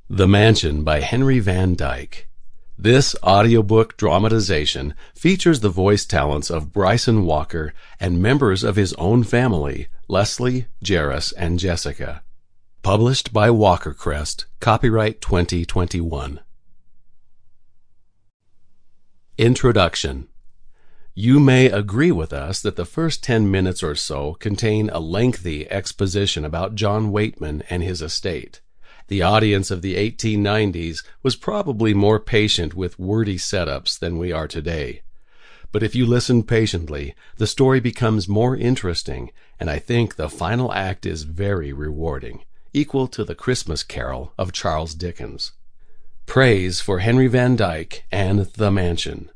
The Mansion by Henry Van Dyke. This audiobook dramatization features the voice talents of Bryson Walker and members of his own family, Leslie, Jarrus, and Jesica. Published by Walkercrest, copyright 2021. Introduction. You may agree with us that the first 10 minutes or so contain a lengthy exposition about John Weightman and his estate. The audience of the 1890s was probably more patient with wordy setups than we are today. But if you listen patiently, the story becomes more interesting, and I think the final act is very rewarding, equal to the Christmas Carol of Charles Dickens. Praise for Henry Van Dyke and The Mansion.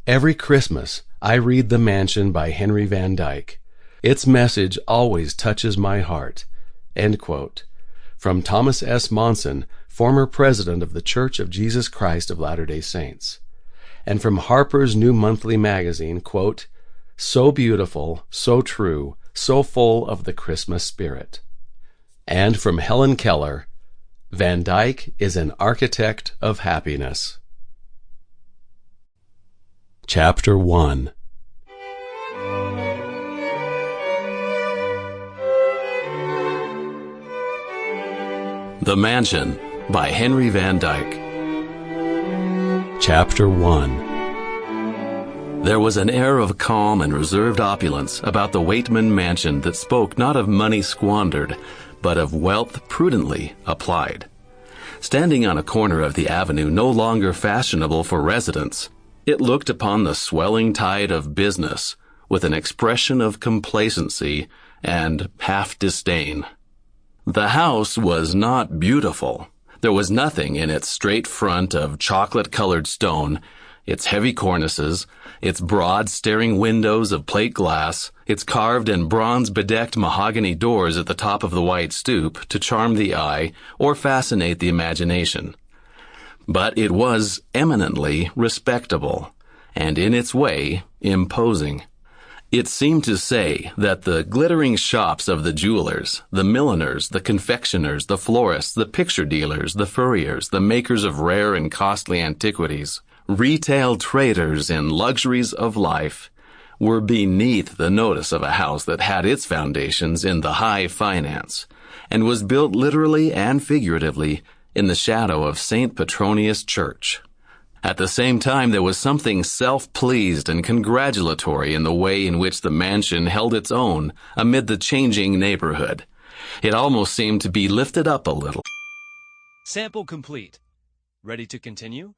Every Christmas, I read The Mansion by Henry Van Dyke. Its message always touches my heart. End quote. From Thomas S. Monson, former president of the Church of Jesus Christ of Latter-day Saints. And from Harper's New Monthly Magazine, quote, "So beautiful, so true, so full of the Christmas spirit." And from Helen Keller, Van Dyke is an architect of happiness. Chapter 1. The Mansion by Henry Van Dyke. Chapter 1. There was an air of calm and reserved opulence about the Weightman mansion that spoke not of money squandered, but of wealth prudently applied. Standing on a corner of the avenue no longer fashionable for residence, it looked upon the swelling tide of business with an expression of complacency and half disdain. The house was not beautiful. There was nothing in its straight front of chocolate-colored stone, its heavy cornices, its broad staring windows of plate glass, its carved and bronze-bedecked mahogany doors at the top of the white stoop to charm the eye or fascinate the imagination. But it was eminently respectable, and in its way imposing. It seemed to say that the glittering shops of the jewelers, the milliners, the confectioners, the florists, the picture dealers, the furriers, the makers of rare and costly antiquities, retail traders in luxuries of life, were beneath the notice of a house that had its foundations in the high finance, and was built literally and figuratively in the shadow of St. Petronius Church. At the same time, there was something self-pleased and congratulatory in the way in which the mansion held its own amid the changing neighborhood. It almost seemed to be lifted up a little. Sample complete. Ready to continue?